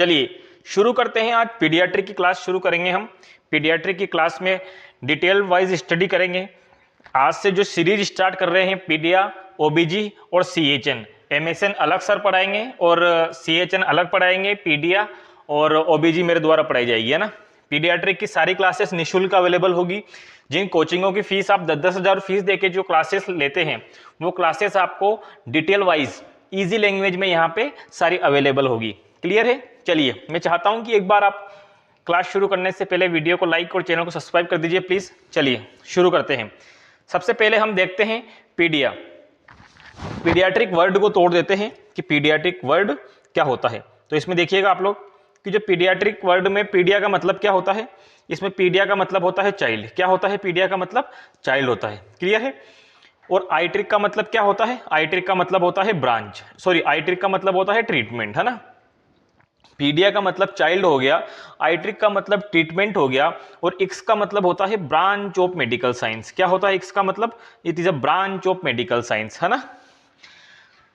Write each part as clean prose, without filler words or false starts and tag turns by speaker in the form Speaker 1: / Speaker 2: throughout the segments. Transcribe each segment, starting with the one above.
Speaker 1: चलिए शुरू करते हैं। आज पीडियाट्रिक की क्लास शुरू करेंगे हम। पीडियाट्रिक की क्लास में डिटेल वाइज स्टडी करेंगे। आज से जो सीरीज स्टार्ट कर रहे हैं पीडिया, ओबीजी और सीएचएन, एमएसएन अलग सर पढ़ाएंगे और सीएचएन अलग पढ़ाएंगे। पीडिया और ओबीजी मेरे द्वारा पढ़ाई जाएगी, है ना। पीडियाट्रिक की सारी क्लासेस निःशुल्क अवेलेबल होगी। जिन कोचिंगों की फीस आप 10-10 हज़ार फीस देके जो क्लासेस लेते हैं वो क्लासेस आपको डिटेल वाइज इजी लैंग्वेज में यहाँ पे सारी अवेलेबल होगी। क्लियर है। चलिए मैं चाहता हूँ कि एक बार आप क्लास शुरू करने से पहले वीडियो को लाइक और चैनल को सब्सक्राइब कर दीजिए प्लीज। चलिए शुरू करते हैं। सबसे पहले हम देखते हैं पीडिया। पीडियाट्रिक वर्ड को तोड़ देते हैं कि पीडियाट्रिक वर्ड क्या होता है। तो इसमें देखिएगा आप लोग कि जो पीडियाट्रिक वर्ड में पीडिया का मतलब क्या होता है। इसमें पीडिया का मतलब होता है चाइल्ड। क्या होता है पीडिया का मतलब? चाइल्ड होता है। क्लियर है। और आईट्रिक का मतलब क्या होता है? आईट्रिक का मतलब होता है ब्रांच, सॉरी आईट्रिक का मतलब होता है ट्रीटमेंट, है ना। पीडिया का मतलब चाइल्ड हो गया, आईट्रिक का मतलब ट्रीटमेंट हो गया और इक्स का मतलब होता है ब्रांच ऑफ मेडिकल साइंस। क्या होता है इक्स का मतलब? It is a branch of medical science, है ना।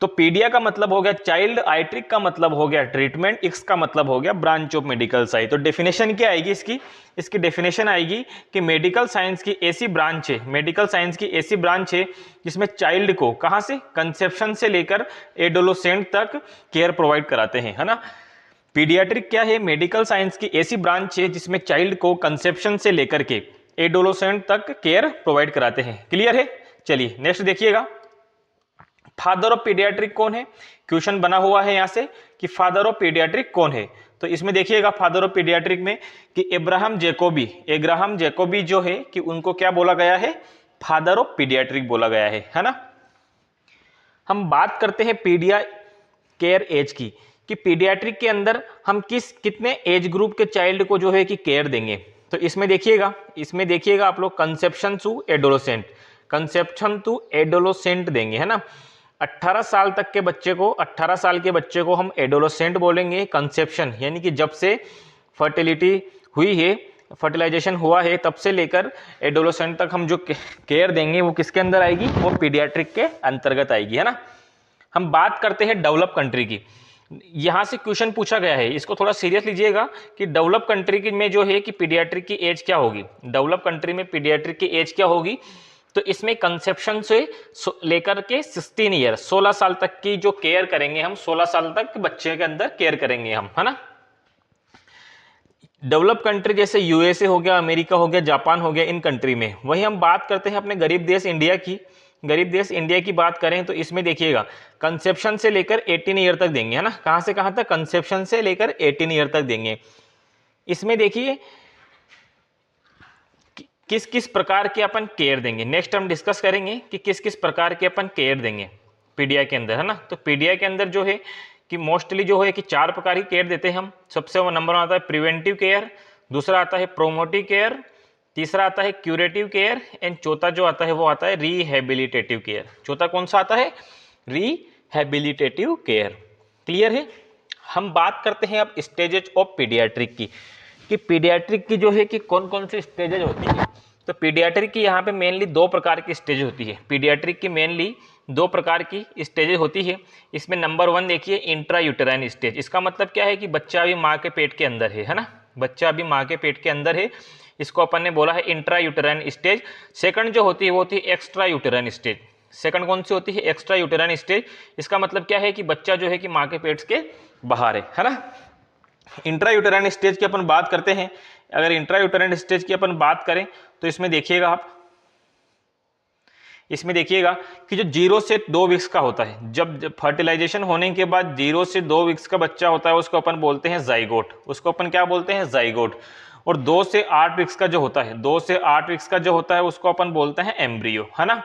Speaker 1: तो पीडिया का मतलब हो गया चाइल्ड, आईट्रिक का मतलब हो गया ट्रीटमेंट, इक्स का मतलब हो गया ब्रांच ऑफ मेडिकल साइंस। तो डेफिनेशन क्या आएगी इसकी डेफिनेशन आएगी कि मेडिकल साइंस की ऐसी ब्रांच है, मेडिकल साइंस की ऐसी ब्रांच है जिसमें चाइल्ड को कहां से, कंसेप्शन से लेकर एडोलोसेंट तक केयर प्रोवाइड कराते हैं, है ना। पीडियाट्रिक क्या है? मेडिकल साइंस की ऐसी ब्रांच है जिसमें चाइल्ड को कंसेप्शन से लेकर के एडोलोसेंट तक केयर प्रोवाइड कराते हैं। क्लियर है। चलिए नेक्स्ट देखिएगा, फादर ऑफ पीडियाट्रिक कौन है? क्वेश्चन बना हुआ है यहां से कि फादर ऑफ पीडियाट्रिक कौन है। तो इसमें देखिएगा फादर ऑफ पीडियाट्रिक में कि एब्राहम जैकोबी जो है कि उनको क्या बोला गया है? फादर ऑफ पीडियाट्रिक बोला गया है ना। हम बात करते हैं पीडिया केयर एज की कि पीडियाट्रिक के अंदर हम कितने एज ग्रुप के चाइल्ड को जो है कि केयर देंगे। तो इसमें देखिएगा आप लोग conception to adolescent, conception to adolescent देंगे, है ना। 18 साल तक के बच्चे को, 18 साल के बच्चे को हम एडोलोसेंट बोलेंगे। कंसेप्शन यानी कि जब से फर्टिलिटी हुई है, फर्टिलाइजेशन हुआ है, तब से लेकर एडोलोसेंट तक हम जो केयर देंगे वो किसके अंदर आएगी? वो पीडियाट्रिक के अंतर्गत आएगी, है ना। हम बात करते हैं डेवलप कंट्री की। यहां से क्वेश्चन पूछा गया है, इसको थोड़ा सीरियस लीजिएगा कि डेवलप कंट्री की में जो है कि पीडियाट्रिक की एज क्या होगी। डेवलप कंट्री में पीडियाट्रिक की एज क्या होगी? तो इसमें कंसेप्शन से लेकर के 16 ईयर, 16 साल तक की जो केयर करेंगे हम, 16 साल तक बच्चे के अंदर केयर करेंगे हम, है ना। डेवलप कंट्री जैसे यूएसए हो गया, अमेरिका हो गया, जापान हो गया, इन कंट्री में। वही हम बात करते हैं अपने गरीब देश इंडिया की। गरीब देश इंडिया की बात करें तो इसमें देखिएगा कंसेप्शन से लेकर 18 ईयर तक देंगे, है ना। कहां से कहां तक? कंसेप्शन से लेकर 18 ईयर तक देंगे। इसमें देखिए किस किस प्रकार के अपन केयर देंगे। नेक्स्ट हम डिस्कस करेंगे कि किस किस प्रकार के अपन केयर देंगे पीडिया के अंदर, है ना। तो पीडिया के अंदर जो है कि मोस्टली जो है कि 4 प्रकार की केयर देते हैं हम। सबसे वो नंबर आता है प्रिवेंटिव केयर, दूसरा आता है प्रोमोटिव केयर, तीसरा आता है क्यूरेटिव केयर एंड चौथा जो आता है वो आता है रिहेबिलिटेटिव केयर। चौथा कौन सा आता है? Rehabilitative care. क्लियर है। हम बात करते हैं अब स्टेजेस ऑफ पीडियाट्रिक की कि पीडियाट्रिक की जो है कि कौन कौन सी स्टेजेज होती है। तो पीडियाट्रिक की यहाँ पे मेनली 2 प्रकार की स्टेज होती है। पीडियाट्रिक की मेनली 2 प्रकार की स्टेजेज होती है। इसमें नंबर 1 देखिए इंट्रा यूटेराइन स्टेज। इसका मतलब क्या है कि बच्चा अभी माँ के पेट के अंदर है ना। बच्चा अभी माँ के पेट के अंदर है, इसको अपन ने बोला है इंट्रा यूटेराइन स्टेज। सेकंड जो होती है वो होती है एक्स्ट्रा यूटेराइन स्टेज। सेकंड कौन सी होती है? Extra uterine stage. इसका मतलब क्या है कि बच्चा जो है कि माँ के पेट के बाहर है ना। इंट्रा यूटेराइन स्टेज की अपन बात करते हैं। अगर इंट्रा यूटेराइन स्टेज की अपन बात करें तो इसमें देखिएगा आप, इसमें देखिएगा कि जो 0 से 2 वीक्स का होता है, जब फर्टिलाइजेशन होने के बाद 0 से 2 वीक्स का बच्चा होता है उसको अपन बोलते हैं जाइगोट। उसको अपन क्या बोलते हैं? जाइगोट। और 2 से 8 वीक्स का जो होता है, 2 से 8 वीक्स का जो होता है उसको अपन बोलते हैं एम्ब्रियो, है ना।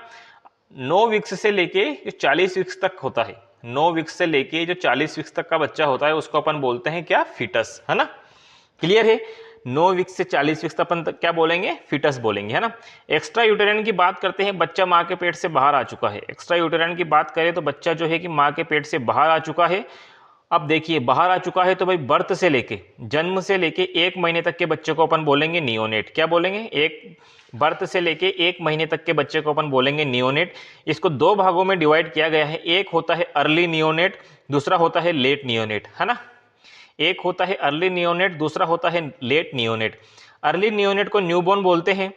Speaker 1: 9 वीक्स से लेके जो 40 वीक्स तक होता है, 9 वीक्स से लेके जो 40 वीक्स तक का बच्चा होता है उसको अपन बोलते हैं क्या? फीटस, है ना। क्लियर है। 9 वीक्स से 40 वीक्स तक अपन क्या बोलेंगे? फीटस बोलेंगे, है ना। एक्स्ट्रा यूटेराइन की बात करते हैं, बच्चा माँ के पेट से बाहर आ चुका है। एक्स्ट्रा यूटेराइन की बात करें तो बच्चा जो है कि माँ के पेट से बाहर आ चुका है। अब देखिए बाहर आ चुका है तो भाई बर्थ से लेके, जन्म से लेके 1 महीने तक के बच्चे को अपन बोलेंगे नियोनेट। क्या बोलेंगे? एक बर्थ से लेके 1 महीने तक के बच्चे को अपन बोलेंगे नियोनेट। इसको 2 भागों में डिवाइड किया गया है। एक होता है अर्ली नियोनेट, दूसरा होता है लेट नियोनेट, है ना। एक होता है अर्ली नियोनेट, दूसरा होता है लेट नियोनेट। अर्ली नियोनेट को न्यूबॉर्न बोलते हैं,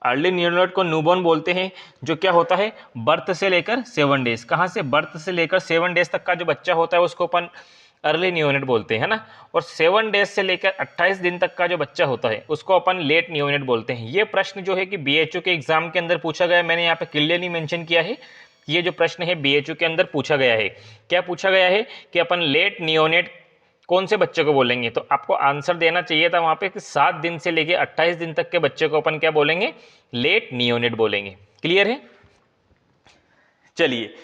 Speaker 1: अर्ली नियोनेट को न्यूबॉर्न बोलते हैं, जो क्या होता है बर्थ से लेकर 7 डेज, कहाँ से, बर्थ से लेकर 7 डेज तक का जो बच्चा होता है उसको अपन अर्ली नियोनेट बोलते हैं ना। और 7 डेज से लेकर 28 दिन तक का जो बच्चा होता है उसको अपन लेट नियोनेट बोलते हैं। ये प्रश्न जो है कि बीएचओ के एग्जाम के अंदर पूछा गया, मैंने यहाँ पे क्लियरली मेंशन किया है, ये जो प्रश्न है बीएचओ के अंदर पूछा गया है। क्या पूछा गया है कि अपन लेट नियोनेट कौन से बच्चे को बोलेंगे, तो आपको आंसर देना चाहिए था वहां पे कि 7 दिन से लेके 28 दिन तक के बच्चे को अपन क्या बोलेंगे, लेट नियोनेट बोलेंगे। क्लियर है। चलिए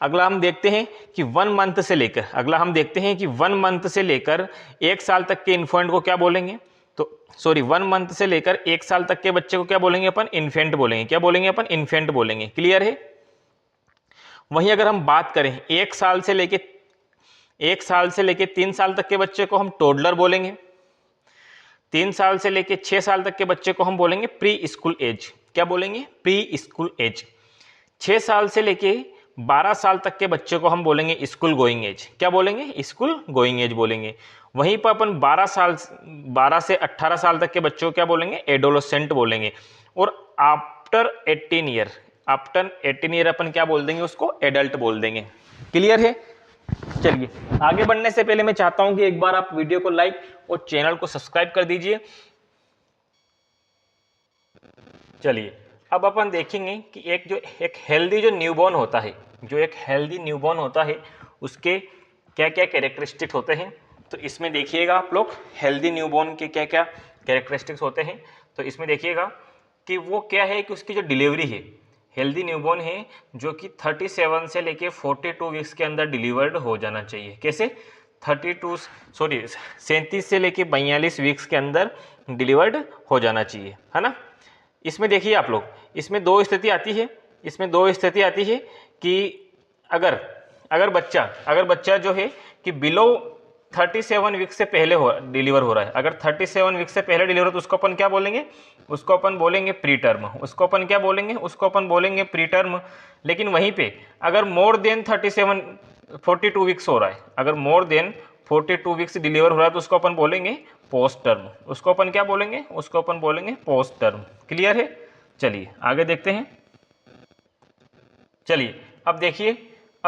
Speaker 1: अगला हम देखते हैं कि 1 मंथ से लेकर, अगला हम देखते हैं कि 1 मंथ से लेकर 1 साल तक के इन्फेंट को क्या बोलेंगे, तो सॉरी 1 मंथ से लेकर 1 साल तक के बच्चे को क्या बोलेंगे अपन, इन्फेंट बोलेंगे। क्या बोलेंगे अपन, इन्फेंट बोलेंगे। क्लियर है। वहीं अगर हम बात करें 1 साल से लेके 3 साल तक के बच्चे को हम टोडलर बोलेंगे। 3 साल से लेके 6 साल तक के बच्चे को हम बोलेंगे प्री स्कूल एज। क्या बोलेंगे, प्री स्कूल एज। 6 साल से लेके 12 साल तक के बच्चे को हम बोलेंगे स्कूल गोइंग एज। क्या बोलेंगे, स्कूल गोइंग एज बोलेंगे। वहीं पर अपन 12 से 18 साल तक के बच्चों को क्या बोलेंगे, एडोलेसेंट बोलेंगे। और आफ्टर 18 ईयर अपन क्या बोल देंगे, उसको एडल्ट बोल देंगे। क्लियर है। चलिए आगे बढ़ने से पहले मैं चाहता हूं कि एक बार आप वीडियो को लाइक और चैनल को सब्सक्राइब कर दीजिए। चलिए अब अपन देखेंगे कि एक हेल्दी जो न्यूबॉर्न होता है, जो एक हेल्दी न्यूबॉर्न होता है उसके क्या क्या कैरेक्टरिस्टिक्स होते हैं। तो इसमें देखिएगा आप लोग हेल्दी न्यूबॉर्न के क्या क्या कैरेक्टरिस्टिक्स होते हैं। तो इसमें देखिएगा कि वो क्या है कि उसकी जो डिलीवरी है, हेल्दी न्यूबॉर्न है जो कि 37 से लेके 42 वीक्स के अंदर डिलीवर्ड हो जाना चाहिए। कैसे, 37 से लेके 42 वीक्स के अंदर डिलीवर्ड हो जाना चाहिए, है ना। इसमें देखिए आप लोग, इसमें दो स्थिति आती है, कि अगर बच्चा जो है कि बिलो 37 वीक से पहले डिलीवर हो रहा है, अगर 37 वीक से पहले डिलीवर हो तो उसको अपन क्या बोलेंगे, उसको अपन बोलेंगे प्री टर्म। उसको अपन क्या बोलेंगे, उसको अपन बोलेंगे प्री टर्म। लेकिन वहीं पे अगर मोर देन 42 वीक्स हो रहा है, अगर मोर देन 42 वीक्स डिलीवर हो रहा है तो उसको अपन बोलेंगे पोस्ट टर्म। उसको अपन क्या बोलेंगे, उसको अपन बोलेंगे पोस्ट टर्म। क्लियर है। चलिए आगे देखते हैं। चलिए अब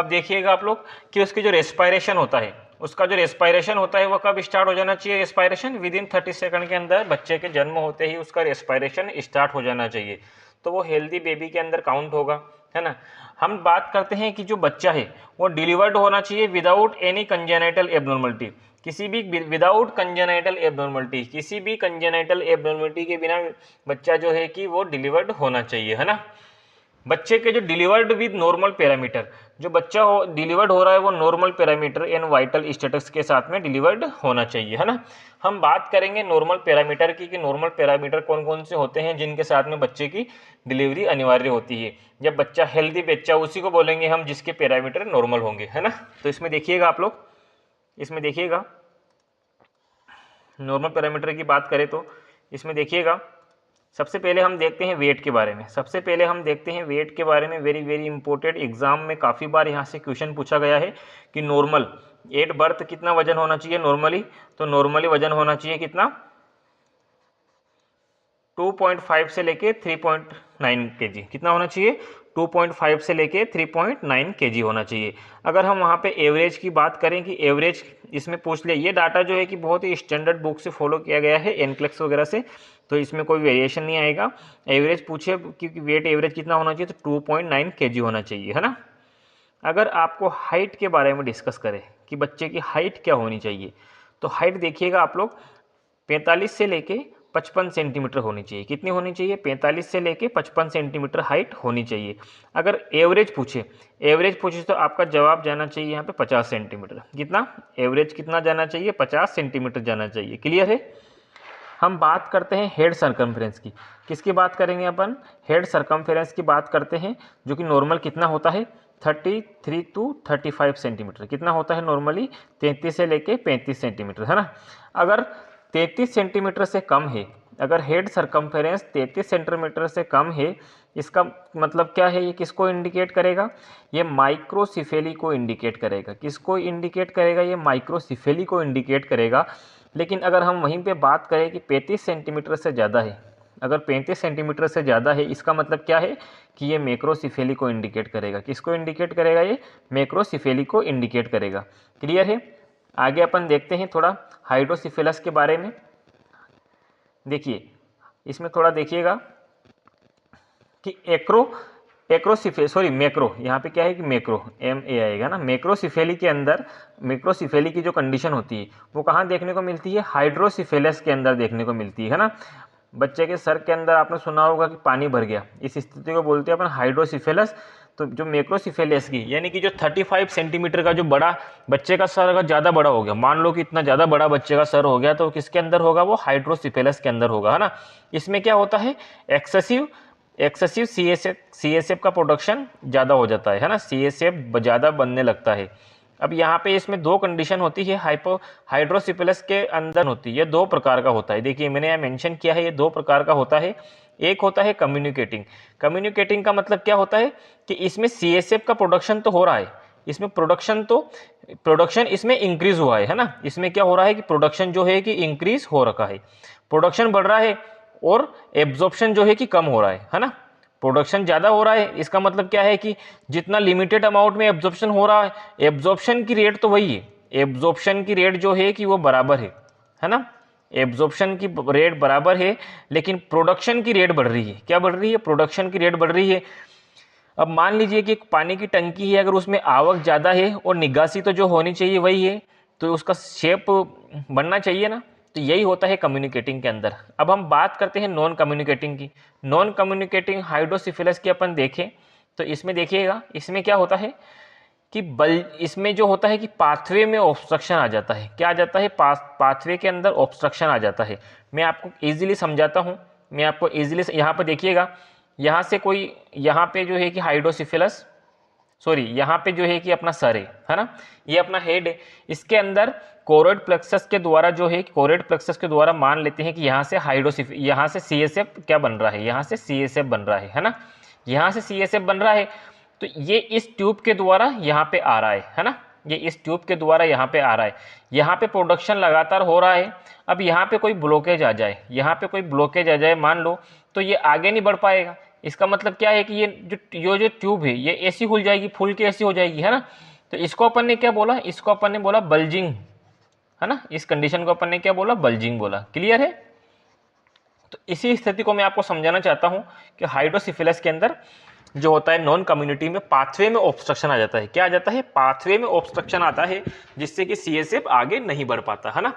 Speaker 1: देखिएगा आप लोग कि उसकी जो रेस्पायरेशन होता है, उसका जो रेस्पायरेशन होता है वो कब स्टार्ट हो जाना चाहिए, रेस्पायरेशन विद इन 30 सेकंड के अंदर बच्चे के जन्म होते ही उसका रेस्पायरेशन स्टार्ट हो जाना चाहिए। तो वो हेल्दी बेबी के अंदर काउंट होगा, है ना। हम बात करते हैं कि जो बच्चा है वो डिलीवर्ड होना चाहिए विदाउट एनी कंजेनाइटल एबनॉर्मलिटी, किसी भी विदाउट कंजेनाइटल एबनॉर्मलिटी, किसी भी कंजेनाइटल एबनॉर्मलिटी के बिना बच्चा जो है कि वो डिलीवर्ड होना चाहिए, है ना। बच्चे के जो डिलीवर्ड विद नॉर्मल पैरामीटर, जो बच्चा डिलीवर्ड हो रहा है वो normal parameter and vital status के साथ में डिलीवर्ड होना चाहिए, है ना। हम बात करेंगे नॉर्मल पैरामीटर की कि नॉर्मल पैरामीटर कौन कौन से होते हैं जिनके साथ में बच्चे की डिलीवरी अनिवार्य होती है। जब बच्चा हेल्दी बच्चा उसी को बोलेंगे हम जिसके पैरामीटर नॉर्मल होंगे, है ना। तो इसमें देखिएगा आप लोग, इसमें देखिएगा नॉर्मल पैरामीटर की बात करें तो इसमें देखिएगा सबसे पहले हम देखते हैं वेट के बारे में। वेट के बारे में वेरी वेरी इंपॉर्टेंट, एग्जाम में काफ़ी बार यहाँ से क्वेश्चन पूछा गया है कि नॉर्मल एट बर्थ कितना वजन होना चाहिए नॉर्मली, तो नॉर्मली वजन होना चाहिए कितना 2.5 से लेके 3.9 केजी, कितना होना चाहिए 2.5 से लेके 3.9 केजी होना चाहिए। अगर हम वहाँ पे एवरेज की बात करें कि एवरेज इसमें पूछ ले, ये डाटा जो है कि बहुत ही स्टैंडर्ड बुक से फॉलो किया गया है एनक्लेक्स वगैरह से, तो इसमें कोई वेरिएशन नहीं आएगा। एवरेज पूछे क्योंकि वेट एवरेज कितना होना चाहिए तो 2.9 केजी होना चाहिए, है ना। अगर आपको हाइट के बारे में डिस्कस करें कि बच्चे की हाइट क्या होनी चाहिए, तो हाइट देखिएगा आप लोग 45 से लेके 55 सेंटीमीटर होनी चाहिए। कितनी होनी चाहिए, 45 से लेके 55 सेंटीमीटर हाइट होनी चाहिए। अगर एवरेज पूछे तो आपका जवाब जाना चाहिए यहाँ पे 50 सेंटीमीटर। कितना एवरेज कितना जाना चाहिए, 50 सेंटीमीटर जाना चाहिए। क्लियर है। हम बात करते हैं हेड सरकमफ्रेंस की। किसकी बात करेंगे अपन, हेड सरकमफ्रेंस की बात करते हैं, जो कि नॉर्मल कितना होता है 33 to 35 सेंटीमीटर। कितना होता है नॉर्मली 33 से लेके 35 सेंटीमीटर, है ना। अगर 33 सेंटीमीटर से कम है अगर हेड सरकमफेरेंस 33 सेंटीमीटर से कम है, इसका मतलब क्या है, ये किसको इंडिकेट करेगा, ये माइक्रोसिफेली को इंडिकेट करेगा। किसको इंडिकेट करेगा, ये माइक्रोसिफेली को इंडिकेट करेगा। लेकिन अगर हम वहीं पे बात करें कि 35 सेंटीमीटर से ज़्यादा है, अगर 35 सेंटीमीटर से ज़्यादा है, इसका मतलब क्या है कि ये मैक्रोसिफेली को इंडिकेट करेगा। किसको इंडिकेट करेगा, ये मैक्रोसिफेली को इंडिकेट करेगा। क्लियर है। आगे अपन देखते हैं थोड़ा हाइड्रोसिफेलस के बारे में। देखिए इसमें थोड़ा देखिएगा कि मैक्रो, यहाँ पे क्या है कि मैक्रो MA आएगा ना। मैक्रोसिफेली के अंदर, मैक्रोसिफेली की जो कंडीशन होती है वो कहाँ देखने को मिलती है, हाइड्रोसिफेलस के अंदर देखने को मिलती है ना। बच्चे के सर के अंदर आपने सुना होगा कि पानी भर गया, इस स्थिति को बोलते हैं अपन हाइड्रोसिफेलस। तो जो मैक्रोसिफेलस की यानी कि जो 35 सेंटीमीटर का जो बड़ा बच्चे का सर अगर ज़्यादा बड़ा हो गया, मान लो कि इतना ज़्यादा बड़ा बच्चे का सर हो गया, तो किसके अंदर होगा, वो हाइड्रोसिफेलस के अंदर होगा, है ना। इसमें क्या होता है, एक्सेसिव CSF का प्रोडक्शन ज़्यादा हो जाता है ना, CSF ज़्यादा बनने लगता है। अब यहाँ पे इसमें दो कंडीशन होती है, हाइड्रोसिफेलस के अंदर होती है। ये दो प्रकार का होता है, देखिए मैंने यहाँ मेंशन किया है, ये दो प्रकार का होता है। एक होता है कम्युनिकेटिंग का मतलब क्या होता है कि इसमें CSF का प्रोडक्शन तो हो रहा है, इसमें प्रोडक्शन इसमें इंक्रीज हुआ है ना। इसमें क्या हो रहा है कि प्रोडक्शन जो है कि इंक्रीज हो रखा है, प्रोडक्शन बढ़ रहा है और एब्जॉर्प्शन जो है कि कम हो रहा है ना। प्रोडक्शन ज़्यादा हो रहा है, इसका मतलब क्या है कि जितना लिमिटेड अमाउंट में एब्जॉर्प्शन हो रहा है, एब्जॉर्प्शन की रेट तो वही है, एब्जॉर्प्शन की रेट जो है कि वो बराबर है ना। एब्जॉर्प्शन की रेट बराबर है, लेकिन प्रोडक्शन की रेट बढ़ रही है। क्या बढ़ रही है, प्रोडक्शन की रेट बढ़ रही है। अब मान लीजिए कि एक पानी की टंकी है, अगर उसमें आवक ज़्यादा है और निकासी तो जो होनी चाहिए वही है, तो उसका शेप बनना चाहिए ना। तो यही होता है कम्युनिकेटिंग के अंदर। अब हम बात करते हैं नॉन कम्युनिकेटिंग की। नॉन कम्युनिकेटिंग हाइड्रोसिफिलस की अपन देखें तो इसमें देखिएगा, इसमें क्या होता है कि इसमें जो होता है कि पाथवे में ऑब्स्ट्रक्शन आ जाता है। क्या आ जाता है, पाथवे के अंदर ऑब्स्ट्रक्शन आ जाता है। मैं आपको ईजिली समझाता हूँ, मैं आपको ईजिली, यहाँ पर देखिएगा, यहाँ से कोई, यहाँ पे जो है कि हाइड्रोसिफिलस, सॉरी यहाँ पे जो है कि अपना सर है ना, ये अपना हेड है। इसके अंदर कोरोइड प्लेक्सस के द्वारा जो है, कोरोइड प्लेक्सस के द्वारा मान लेते हैं कि यहाँ से यहाँ से CSF क्या बन रहा है, यहाँ से CSF बन रहा है ना, यहाँ से CSF बन रहा है। तो ये इस ट्यूब के द्वारा यहाँ पे आ रहा है ना, ये इस ट्यूब के द्वारा यहाँ पे आ रहा है। यहाँ पे प्रोडक्शन लगातार हो रहा है। अब यहाँ पे कोई ब्लॉकेज आ जाए, यहाँ पे कोई ब्लॉकेज आ जाए मान लो, तो ये आगे नहीं बढ़ पाएगा। इसका मतलब क्या है कि ये जो ट्यूब है ये ऐसी खुल जाएगी, फूल के ऐसी हो जाएगी, है ना। तो इसको अपन ने क्या बोला, इसको अपन ने बोला बल्जिंग, है ना। इस कंडीशन को अपन ने क्या बोला, बल्जिंग बोला। क्लियर है। तो इसी स्थिति को मैं आपको समझाना चाहता हूं कि हाइड्रोसिफिलस के अंदर जो होता है नॉन कम्युनिटी में पाथवे में ऑब्स्ट्रक्शन आ जाता है। क्या आ जाता है, पाथवे में ऑब्स्ट्रक्शन आता है, जिससे कि CSF आगे नहीं बढ़ पाता, है ना।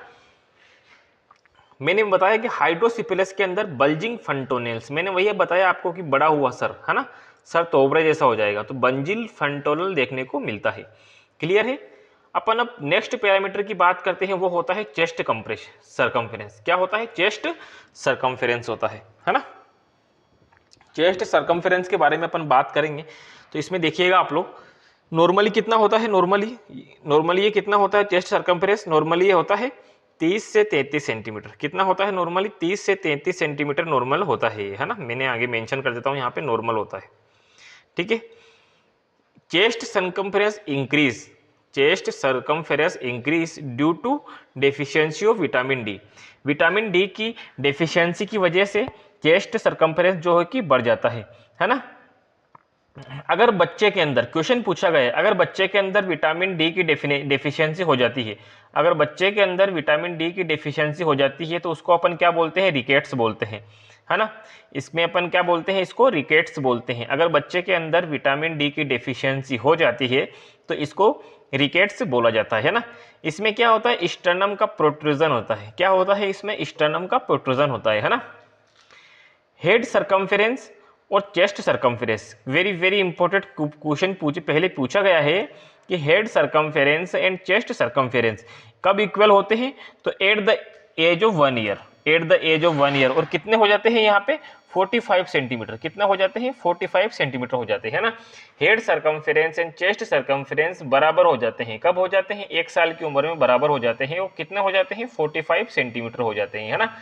Speaker 1: मैंने बताया कि हाइड्रोसिफिलस के अंदर बल्जिंग फंटोनेल्स, मैंने वही बताया आपको कि बड़ा हुआ सर, है ना, सर तोबरे जैसा हो जाएगा, तो बंजिल फंटोनल देखने को मिलता है। क्लियर है। अपन अब नेक्स्ट पैरामीटर की बात करते हैं, वो होता है चेस्ट कंप्रेस सरकमफेरेंस। क्या होता है, चेस्ट सरकमफेरेंस होता है ना। चेस्ट सरकमफेरेंस के बारे में अपन बात करेंगे तो इसमें देखिएगा आप लोग, नॉर्मली कितना होता है, नॉर्मली ये कितना होता है चेस्ट सरकमफेरेंस, नॉर्मली ये होता है 30 से 33 सेंटीमीटर। कितना होता है नॉर्मली, 30 से 33 सेंटीमीटर नॉर्मल होता है ना। मैंने आगे मेंशन कर देता हूँ, यहाँ पे नॉर्मल होता है, ठीक है। Chest circumference increase due to deficiency of vitamin D. Vitamin D की डेफिशिएंसी की वजह से चेस्ट सरकमफेरेंस जो है कि बढ़ जाता है ना। अगर बच्चे के अंदर, क्वेश्चन पूछा गया है, अगर बच्चे के अंदर विटामिन डी की डेफिशिएंसी हो जाती है, अगर बच्चे के अंदर विटामिन डी की डेफिशिएंसी हो जाती है तो उसको अपन क्या बोलते हैं, रिकेट्स बोलते हैं, है ना। इसमें अपन क्या बोलते हैं, इसको रिकेट्स बोलते हैं। अगर बच्चे के अंदर विटामिन डी की डेफिशिएंसी हो जाती है तो इसको रिकेट्स बोला जाता है ना। इसमें क्या होता है, स्टर्नम का प्रोट्रूजन होता है। क्या होता है, इसमें स्टर्नम का प्रोट्रूजन होता है ना। हेड सरकमफेरेंस और chest circumference, very important question पहले पूछा गया है कि head circumference and chest circumference कब इक्वल होते हैं, तो at the age of 1 year. और कितने हो जाते हैं यहाँ पे, 45 सेंटीमीटर। कितना हो जाते हैं, 45 सेंटीमीटर हो जाते हैं ना। Head circumference and chest circumference बराबर हो जाते हैं। कब हो जाते हैं, 1 साल की उम्र में बराबर हो जाते हैं। और कितने हो जाते हैं, 45 सेंटीमीटर हो जाते हैं, है ना।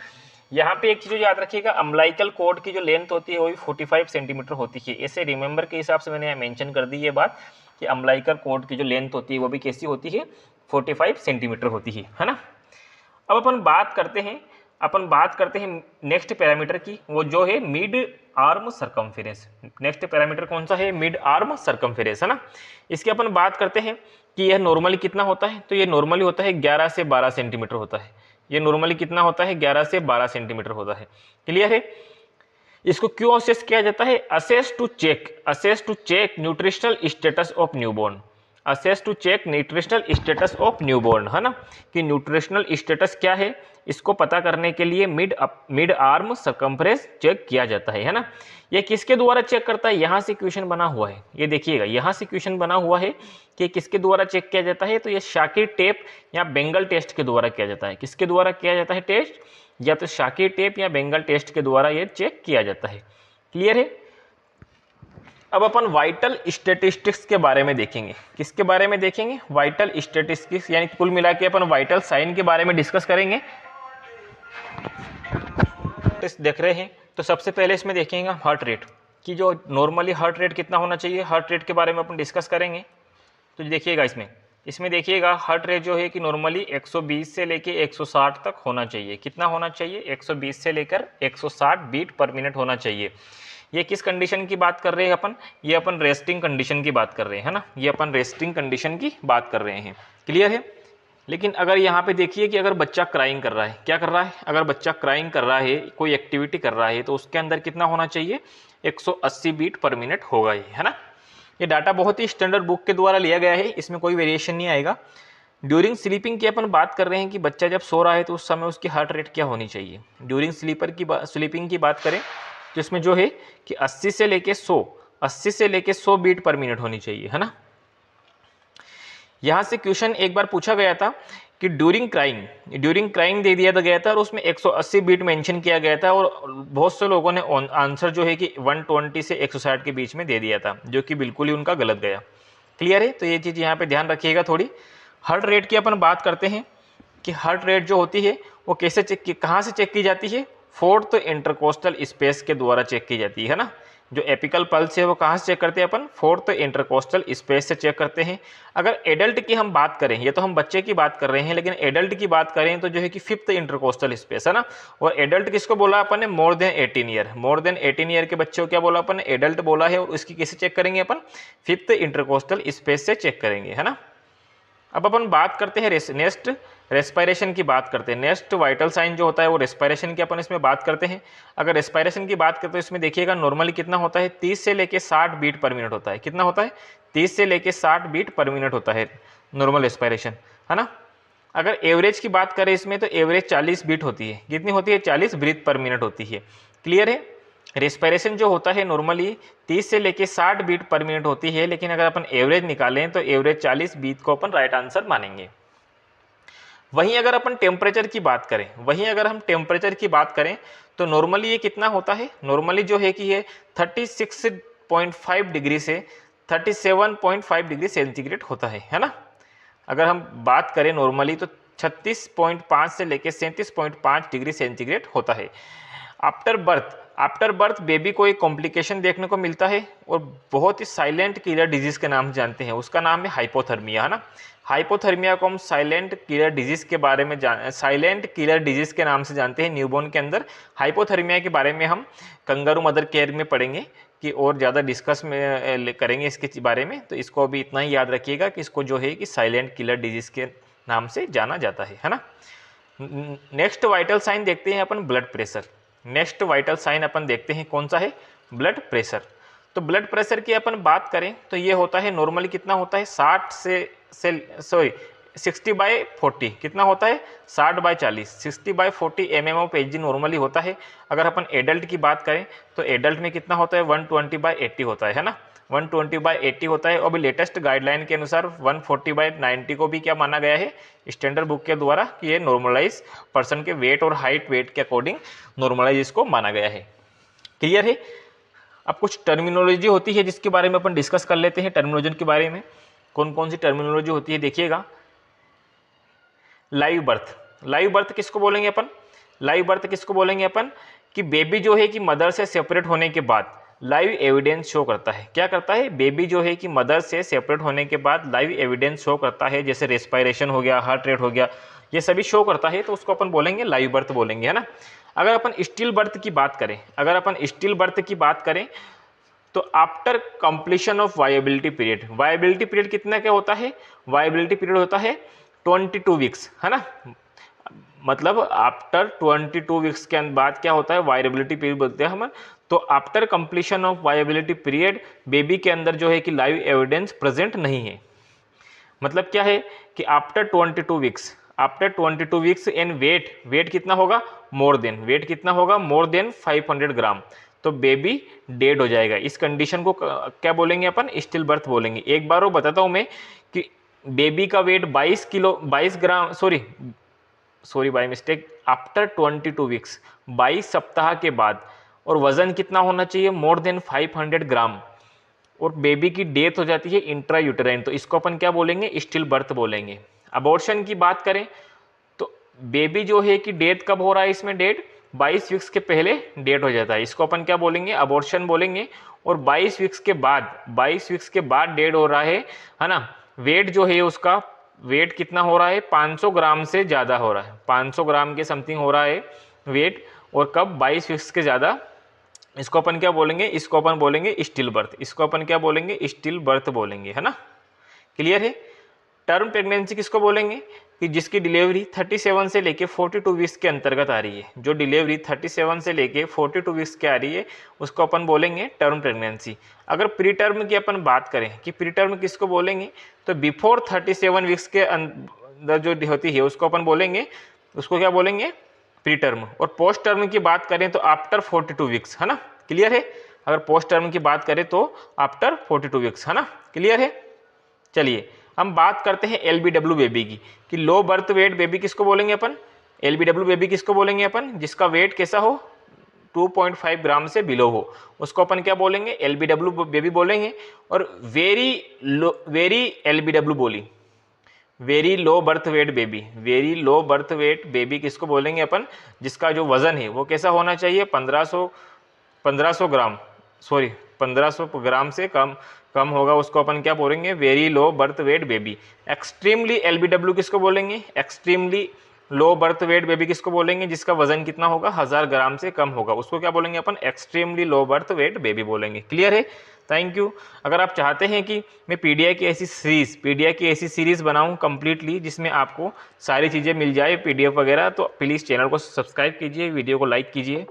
Speaker 1: यहाँ पे एक चीज़ याद रखिएगा, अम्बिलिकल कॉर्ड की जो लेंथ होती है वो भी 45 सेंटीमीटर होती है। इसे रिमेंबर के हिसाब से मैंने यहाँ मेंशन कर दी ये बात कि अम्बिलिकल कॉर्ड की जो लेंथ होती है वो भी कैसी होती है, 45 सेंटीमीटर होती है ना। अब अपन बात करते हैं नेक्स्ट पैरामीटर की, वो जो है mid arm circumference. Next parameter कौन सा है, मिड आर्म सरकमफेरेंस, है ना। इसकी अपन बात करते हैं कि यह नॉर्मली कितना होता है, तो ये नॉर्मली होता है 11 से 12 सेंटीमीटर होता है। ये नॉर्मली कितना होता है, 11 से 12 सेंटीमीटर होता है। क्लियर है। इसको क्यों असेस किया जाता है, assess to check nutritional status of newborn. Assess to check nutritional status of newborn, है ना, कि न्यूट्रिशनल स्टेटस क्या है इसको पता करने के लिए मिड आर्म सरकमफ्रेंस चेक किया जाता है ना। ये किसके द्वारा चेक करता है, यहाँ से क्वेश्चन बना हुआ है, ये देखिएगा यहाँ से क्वेश्चन बना हुआ है कि किसके द्वारा चेक किया जाता है, तो ये शाकिर टेप या बेंगल टेस्ट के द्वारा किया जाता है। किसके द्वारा किया जाता है टेस्ट, या तो शाकिर टेप या बेंगल टेस्ट के द्वारा ये चेक किया जाता है। क्लियर है। अब अपन वाइटल स्टैटिस्टिक्स के बारे में देखेंगे। किसके बारे में देखेंगे, वाइटल स्टैटिस्टिक्स, यानी कुल मिला के अपन वाइटल साइन के बारे में डिस्कस करेंगे। देख रहे हैं, तो सबसे पहले इसमें देखेंगे हार्ट रेट कि जो नॉर्मली हार्ट रेट कितना होना चाहिए, हार्ट रेट के बारे में अपन डिस्कस करेंगे। तो देखिएगा इसमें देखिएगा हार्ट रेट जो है कि नॉर्मली 120 से लेके 160 तक होना चाहिए। कितना होना चाहिए, 120 से लेकर 160 बीट पर मिनट होना चाहिए। ये किस कंडीशन की बात कर रहे हैं अपन, ये अपन रेस्टिंग कंडीशन की बात कर रहे हैं, है ना, ये अपन रेस्टिंग कंडीशन की बात कर रहे हैं। क्लियर है। लेकिन अगर यहाँ पे देखिए कि अगर बच्चा क्राइंग कर रहा है, क्या कर रहा है, अगर बच्चा क्राइंग कर रहा है, कोई एक्टिविटी कर रहा है, तो उसके अंदर कितना होना चाहिए, 180 बीट पर मिनट होगा ही, है ना। ये डाटा बहुत ही स्टैंडर्ड बुक के द्वारा लिया गया है, इसमें कोई वेरिएशन नहीं आएगा। ड्यूरिंग स्लीपिंग की अपन बात कर रहे हैं कि बच्चा जब सो रहा है तो उस समय उसकी हार्ट रेट क्या होनी चाहिए। ड्यूरिंग स्लीपिंग की बात करें तो इसमें जो है कि 80 से लेके 100 बीट पर मिनट होनी चाहिए, है ना। यहाँ से क्वेश्चन एक बार पूछा गया था कि ड्यूरिंग क्राइंग दे दिया गया था और उसमें 180 बीट मेंशन किया गया था, और बहुत से लोगों ने आंसर जो है कि 120 से 160 के बीच में दे दिया था, जो कि बिल्कुल ही उनका गलत गया। क्लियर है। तो ये चीज़ यहाँ पे ध्यान रखिएगा थोड़ी। हार्ट रेट की अपन बात करते हैं कि हार्ट रेट जो होती है वो कैसे कहाँ से चेक की जाती है, फोर्थ इंटरकोस्टल स्पेस के द्वारा चेक की जाती है ना। जो एपिकल पल्स है वो कहाँ से चेक करते हैं अपन, फोर्थ इंटरकोस्टल स्पेस से चेक करते हैं। अगर एडल्ट की हम बात करें, ये तो हम बच्चे की बात कर रहे हैं, लेकिन एडल्ट की बात करें तो जो है कि फिफ्थ इंटरकोस्टल स्पेस, है ना। और एडल्ट किसको बोला अपन ने, मोर देन 18 ईयर के बच्चे को क्या बोला अपन ने, एडल्ट बोला है। और इसकी कैसे चेक करेंगे अपन, फिफ्थ इंटरकोस्टल स्पेस से चेक करेंगे, है ना। अब अपन बात करते हैं नेक्स्ट रेस्पिरेशन की बात करते हैं। नेक्स्ट वाइटल साइन जो होता है वो रेस्पिरेशन की अपन इसमें बात करते हैं। अगर रेस्पिरेशन की बात करते हैं तो इसमें देखिएगा नॉर्मली कितना होता है, 30 से लेके 60 बीट पर मिनट होता है। कितना होता है, 30 से लेके 60 बीट पर मिनट होता है नॉर्मल रेस्पिरेशन, है ना। अगर एवरेज की बात करें इसमें तो एवरेज 40 बीट होती है। कितनी होती है, 40 ब्रीथ पर मिनट होती है। क्लियर है। रेस्पिरेशन जो होता है नॉर्मली 30 से लेके 60 बीट पर मिनट होती है, लेकिन अगर अपन एवरेज निकालें तो एवरेज 40 बीट को अपन राइट आंसर मानेंगे। वहीं अगर अपन टेम्परेचर की बात करें, तो नॉर्मली ये कितना होता है, नॉर्मली जो है कि ये 36.5 डिग्री से 37.5 डिग्री सेंटीग्रेड होता है ना। अगर हम बात करें नॉर्मली तो 36.5 से लेके 37.5 डिग्री सेंटीग्रेड होता है। आफ्टर बर्थ बेबी को एक कॉम्प्लिकेशन देखने को मिलता है और बहुत ही साइलेंट किलर डिजीज के नाम जानते हैं, उसका नाम है हाइपोथर्मिया, है ना। हाइपोथर्मिया को हम साइलेंट किलर डिजीज के बारे में साइलेंट किलर डिजीज के नाम से जानते हैं। न्यूबॉर्न के अंदर हाइपोथर्मिया के बारे में हम कंगारू मदर केयर में पढ़ेंगे कि और ज़्यादा डिस्कस में करेंगे इसके बारे में। तो इसको अभी इतना ही याद रखिएगा कि इसको जो है कि साइलेंट किलर डिजीज के नाम से जाना जाता है ना। नेक्स्ट वाइटल साइन देखते हैं अपन, blood pressure. Next vital sign अपन देखते हैं कौन सा है, ब्लड प्रेशर। तो ब्लड प्रेशर की अपन बात करें तो ये होता है नॉर्मली कितना होता है, 60/40 कितना होता है, 60/40 60/40 mm ऑफ एच नॉर्मली होता है। अगर अपन एडल्ट की बात करें तो एडल्ट में कितना होता है, 120/80 होता है ना, 120/80 होता है। और अभी लेटेस्ट गाइडलाइन के अनुसार 140/90 को भी क्या माना गया है स्टैंडर्ड बुक के द्वारा कि ये नॉर्मलाइज पर्सन के वेट और हाइट वेट के अकॉर्डिंग नॉर्मलाइज इसको माना गया है। क्लियर है। अब कुछ टर्मिनोलॉजी होती है जिसके बारे में अपन डिस्कस कर लेते हैं। टर्मिनोलॉजी के बारे में कौन कौन सी टर्मिनोलॉजी होती है देखिएगा। लाइव बर्थ किसको बोलेंगे अपन, लाइव बर्थ किसको बोलेंगे अपन, कि बेबी जो है कि मदर से सेपरेट होने के बाद लाइव एविडेंस शो करता है। क्या करता है, बेबी जो है कि मदर से सेपरेट होने के बाद लाइव एविडेंस शो करता है, जैसे रेस्पिरेशन हो गया, हार्ट रेट हो गया, ये सभी शो करता है, तो उसको अपन बोलेंगे लाइव बर्थ बोलेंगे, है ना। अगर अपन स्टिल बर्थ की बात करें, अगर अपन स्टिल बर्थ की बात करें तो after completion of viability period, viability period कितना क्या होता है, वायबिलिटी पीरियड होता है 22 वीक्स, है ना। मतलब आफ्टर 22 वीक्स के बाद क्या होता है, वायबिलिटी पीरियड बोलते हैं हम। तो after completion of viability period baby के अंदर जो है कि लाइव एविडेंस प्रेजेंट नहीं है। मतलब क्या है कि after 22 weeks, after 22 weeks and weight कितना होगा, वेट कितना होगा, मोर देन 500 ग्राम, तो बेबी डेड हो जाएगा। इस कंडीशन को क्या बोलेंगे अपन, स्टिल बर्थ बोलेंगे। एक बार वो बताता हूँ मैं कि बेबी का weight 22 gram, sorry by mistake, after 22 weeks 22 सप्ताह के बाद, और वजन कितना होना चाहिए, मोर देन 500 ग्राम, और बेबी की डेथ हो जाती है इंट्रा यूटेराइन, तो इसको अपन क्या बोलेंगे, स्टिल बर्थ बोलेंगे। अबॉर्शन की बात करें तो बेबी जो है कि डेथ कब हो रहा है, इसमें डेथ 22 वीक्स के पहले डेथ हो जाता है, इसको अपन क्या बोलेंगे, अबॉर्शन बोलेंगे। और 22 वीक्स के बाद डेथ हो रहा है ना। वेट जो है उसका, वेट कितना हो रहा है, 500 ग्राम से ज़्यादा हो रहा है, 500 ग्राम के समथिंग हो रहा है वेट, और कब, 22 वीक्स के ज़्यादा, इसको अपन क्या बोलेंगे, इसको अपन बोलेंगे स्टिल बर्थ, इसको अपन क्या बोलेंगे, स्टिल बर्थ बोलेंगे, है ना। क्लियर है। टर्म प्रेगनेंसी किसको बोलेंगे, कि जिसकी डिलीवरी 37 से लेके 42 वीक्स के अंतर्गत आ रही है, जो डिलीवरी 37 से लेके 42 वीक्स के आ रही है उसको अपन बोलेंगे टर्म प्रेगनेंसी। अगर प्री टर्म की अपन बात करें कि प्री टर्म किसको बोलेंगे, तो बिफोर 37 वीक्स के अंदर जो होती है उसको अपन बोलेंगे, उसको क्या बोलेंगे, प्री टर्म। और पोस्ट टर्म की बात करें तो आफ्टर 42 वीक्स, है ना। क्लियर है। अगर पोस्ट टर्म की बात करें तो आफ्टर 42 वीक्स, है ना। क्लियर है। चलिए हम बात करते हैं एलबीडब्ल्यू बेबी की, कि लो बर्थ वेट बेबी किसको बोलेंगे अपन, एलबीडब्ल्यू बेबी किसको बोलेंगे अपन, जिसका वेट कैसा हो, 2.5 ग्राम से बिलो हो, उसको अपन क्या बोलेंगे, एलबीडब्ल्यू बेबी बोलेंगे। और वेरी एलबीडब्ल्यू बोली, very low birth weight baby, very low birth weight baby किसको बोलेंगे अपन, जिसका जो वजन है वो कैसा होना चाहिए, 1500 ग्राम, सॉरी 1500 ग्राम से कम होगा, उसको अपन क्या बोलेंगे, very low birth weight baby. Extremely LBW किसको बोलेंगे, extremely low birth weight baby किसको बोलेंगे, जिसका वजन कितना होगा, 1000 ग्राम से कम होगा, उसको क्या बोलेंगे अपन, extremely low birth weight baby बोलेंगे। क्लियर है। Thank you. अगर आप चाहते हैं कि मैं पीडीआई की ऐसी सीरीज़ बनाऊं कंप्लीटली, जिसमें आपको सारी चीज़ें मिल जाए पीडीएफ वगैरह, तो प्लीज़ चैनल को सब्सक्राइब कीजिए, वीडियो को लाइक कीजिए।